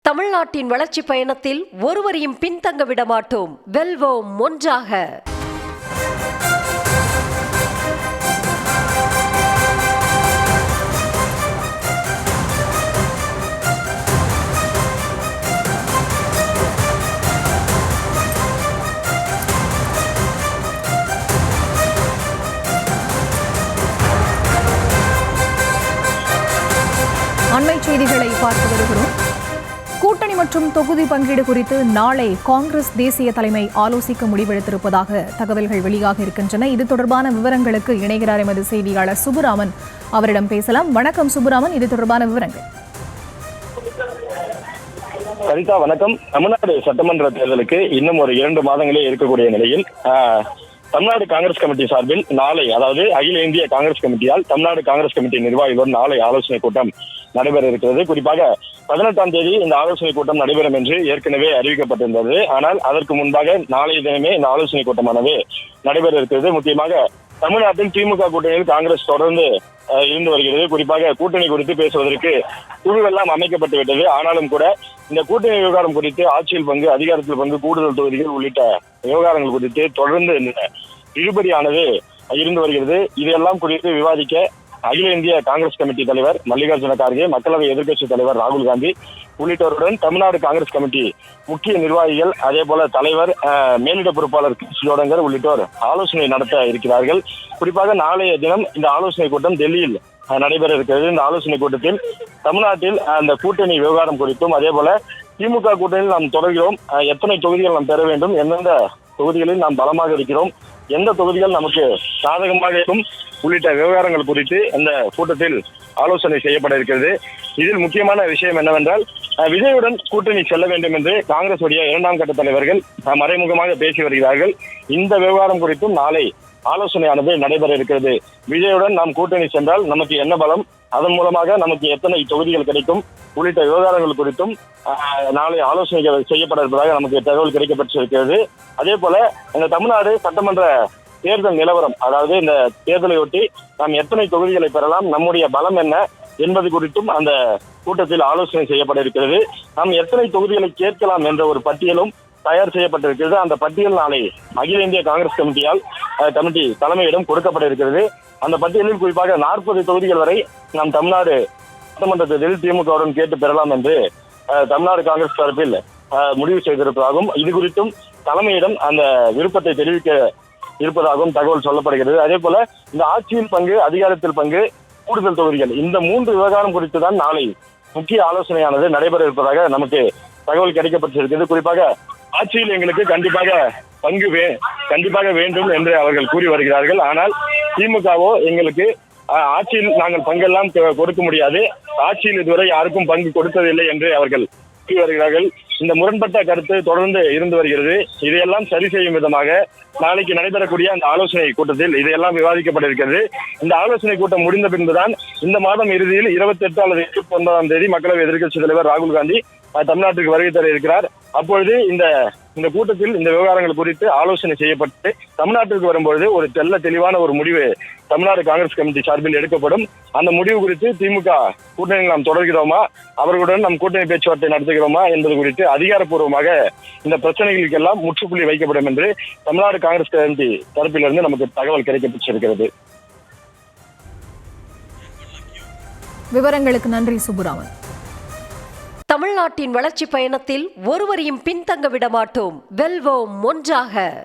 தமிழ்நாட்டின் வளர்ச்சி பயணத்தில் ஒருவரையும் பின்தங்க விட மாட்டோம். வெல்வோம் ஒன்றாக. அண்மை செய்திகளை பார்த்து வருகிறோம். கூட்டணி மற்றும் தொகுதி பங்கீடு குறித்து நாளை காங்கிரஸ் தேசிய தலைமை ஆலோசிக்க முடிவெடுத்திருப்பதாக தகவல்கள் வெளியாக இருக்கின்றன. இது தொடர்பான விவரங்களுக்கு இணைகிறார் எமது செய்தியாளர் சுப்புராமன். அவரிடம் பேசலாம். வணக்கம் சுப்புராமன், இது தொடர்பான விவரங்கள். சரிதா, வணக்கம். தமிழ்நாடு சட்டமன்ற தேர்தலுக்கு இன்னும் ஒரு 2 மாதங்களே இருக்கக்கூடிய நிலையில் தமிழ்நாடு காங்கிரஸ் கமிட்டி சார்பில் நாளை, அதாவது அகில இந்திய காங்கிரஸ் கமிட்டியால் தமிழ்நாடு காங்கிரஸ் கமிட்டி நிர்வாகிகளுடன் நாளை ஆலோசனை கூட்டம் நடைபெற இருக்கிறது. குறிப்பாக 18ஆம் தேதி இந்த ஆலோசனை கூட்டம் நடைபெறும் என்று ஏற்கனவே அறிவிக்கப்பட்டிருந்தது. ஆனால் அதற்கு முன்பாக நாளைய தினமே இந்த ஆலோசனை கூட்டமானது நடைபெற இருக்கிறது. முக்கியமாக தமிழ்நாட்டில் திமுக கூட்டணியில் காங்கிரஸ் தொடர்ந்து இருந்து வருகிறது. குறிப்பாக கூட்டணி குறித்து பேசுவதற்கு குழுவெல்லாம் அமைக்கப்பட்டு விட்டது. ஆனாலும் கூட இந்த கூட்டணி விவகாரம் குறித்து ஆட்சியில் பங்கு, அதிகாரத்தில் பங்கு, கூடுதல் தொகுதிகள் உள்ளிட்ட விவகாரங்கள் குறித்து தொடர்ந்து இந்த இழுபறியானது இருந்து வருகிறது. இதையெல்லாம் குறித்து விவாதிக்க அகில இந்திய காங்கிரஸ் கமிட்டி தலைவர் மல்லிகார்ஜுன கார்கே, மக்களவை எதிர்க்கட்சித் தலைவர் ராகுல் காந்தி உள்ளிட்டோருடன் தமிழ்நாடு காங்கிரஸ் கமிட்டி முக்கிய நிர்வாகிகள், அதே போல தலைவர், மேலிட பொறுப்பாளர் ஜோடங்கர் உள்ளிட்டோர் ஆலோசனை நடத்த இருக்கிறார்கள். குறிப்பாக நாளைய தினம் இந்த ஆலோசனை கூட்டம் டெல்லியில் நடைபெற இருக்கிறது. இந்த ஆலோசனை கூட்டத்தில் தமிழ்நாட்டில் அந்த கூட்டணி விவகாரம் குறித்தும், அதே போல திமுக கூட்டணியில் நாம் தொடர்கிறோம், எத்தனை தொகுதிகள் நாம் பெற வேண்டும், எந்தெந்த தொகுதிகளில் நாம் பலமாக இருக்கிறோம், எந்த தொகுதிகள் நமக்கு சாதகமாக இருக்கும் உள்ளிட்ட விவகாரங்கள் குறித்து இந்த கூட்டத்தில் ஆலோசனை செய்யப்பட இருக்கிறது. இதில் முக்கியமான விஷயம் என்னவென்றால், விஜயுடன் கூட்டணி செல்ல வேண்டும் என்று காங்கிரஸ் உடைய 2ஆம் கட்ட தலைவர்கள் மறைமுகமாக பேசி வருகிறார்கள். இந்த விவகாரம் குறித்தும் நாளை ஆலோசனையானது நடைபெற இருக்கிறது. விஜயுடன் நாம் கூட்டணி சென்றால் நமக்கு என்ன பலம், அதன் மூலமாக நமக்கு எத்தனை தொகுதிகள் கிடைக்கும் உள்ளிட்ட விவகாரங்கள் குறித்தும் நாளை ஆலோசனைகள் செய்யப்பட இருப்பதாக நமக்கு தகவல் கிடைக்கப்பட்டிருக்கிறது. அதே போல இந்த தமிழ்நாடு சட்டமன்ற தேர்தல் நிலவரம், அதாவது இந்த தேர்தலையொட்டி நாம் எத்தனை தொகுதிகளை பெறலாம், நம்முடைய பலம் என்ன என்பது குறித்தும் அந்த கூட்டத்தில் ஆலோசனை செய்யப்பட இருக்கிறது. நாம் எத்தனை தொகுதிகளை கேட்கலாம் என்ற ஒரு பட்டியலும் தயார் செய்யப்பட்டிருக்கிறது. அந்த பட்டியல் நாளை அகில இந்திய காங்கிரஸ் கமிட்டி தலைமையிடம் கொடுக்கப்பட இருக்கிறது. அந்த பட்டியலில் குறிப்பாக 40 தொகுதிகள் வரை நாம் தமிழ்நாடு சட்டமன்ற தேர்தலில் திமுகவுடன் கேட்டு பெறலாம் என்று தமிழ்நாடு காங்கிரஸ் தரப்பில் முடிவு செய்திருப்பதாகவும், இது குறித்தும் தலைமையிடம் அந்த விருப்பத்தை தெரிவிக்க இருப்பதாகவும் தகவல் சொல்லப்படுகிறது. அதே போல இந்த ஆட்சியில் பங்கு, அதிகாரத்தில் பங்கு, கூடுதல் தொகுதிகள், இந்த 3 விவகாரம் குறித்து தான் நாளை முக்கிய ஆலோசனையானது நடைபெற இருப்பதாக நமக்கு தகவல் கிடைக்கப்பட்டிருக்கிறது. குறிப்பாக ஆட்சியில் எங்களுக்கு கண்டிப்பாக கண்டிப்பாக வேண்டும் என்று அவர்கள் கூறி வருகிறார்கள். ஆனால் திமுகவோ எங்களுக்கு ஆட்சியில் நாங்கள் பங்கெல்லாம் கொடுக்க முடியாது, ஆட்சியில் இதுவரை யாருக்கும் பங்கு கொடுத்ததில்லை என்று அவர்கள் கூறி வருகிறார்கள். இந்த முரண்பட்ட கருத்து தொடர்ந்து இருந்து வருகிறது. இதையெல்லாம் சரி செய்யும் விதமாக நாளைக்கு நடைபெறக்கூடிய அந்த ஆலோசனை கூட்டத்தில் இதையெல்லாம் விவாதிக்கப்பட இருக்கிறது. இந்த ஆலோசனை கூட்டம் முடிந்த பின்புதான் இந்த மாதம் இறுதியில் 28 அல்லது 29ஆம் தேதி மக்களவை எதிர்க்கட்சித் தலைவர் ராகுல் காந்தி தமிழ்நாட்டிற்கு வருகை தர இருக்கிறார். அப்பொழுது இந்த கூட்டத்தில் இந்த விவகாரங்கள் குறித்து ஆலோசனை செய்யப்பட்டு தமிழ்நாட்டிற்கு வரும்பொழுது ஒரு தெளிவான ஒரு முடிவு தமிழ்நாடு காங்கிரஸ் கமிட்டி சார்பில் எடுக்கப்படும். அந்த முடிவு குறித்து திமுக கூட்டணியில் நாம் தொடர்கிறோமா, அவர்களுடன் நம் கூட்டணி பேச்சுவார்த்தை நடத்துகிறோமா என்பது குறித்து அதிகாரப்பூர்வமாக இந்த பிரச்சனைகளுக்கெல்லாம் முற்றுப்புள்ளி வைக்கப்படும் என்று தமிழ்நாடு காங்கிரஸ் கமிட்டி தரப்பிலிருந்து நமக்கு தகவல் கிடைக்கப்பட்டிருக்கிறது. விவரங்களுக்கு நன்றி சுப்புராமன். தமிழ்நாட்டின் வளர்ச்சி பயணத்தில் ஒருவரையும் பின்தங்க விட மாட்டோம். வெல்வோம் ஒன்றாக.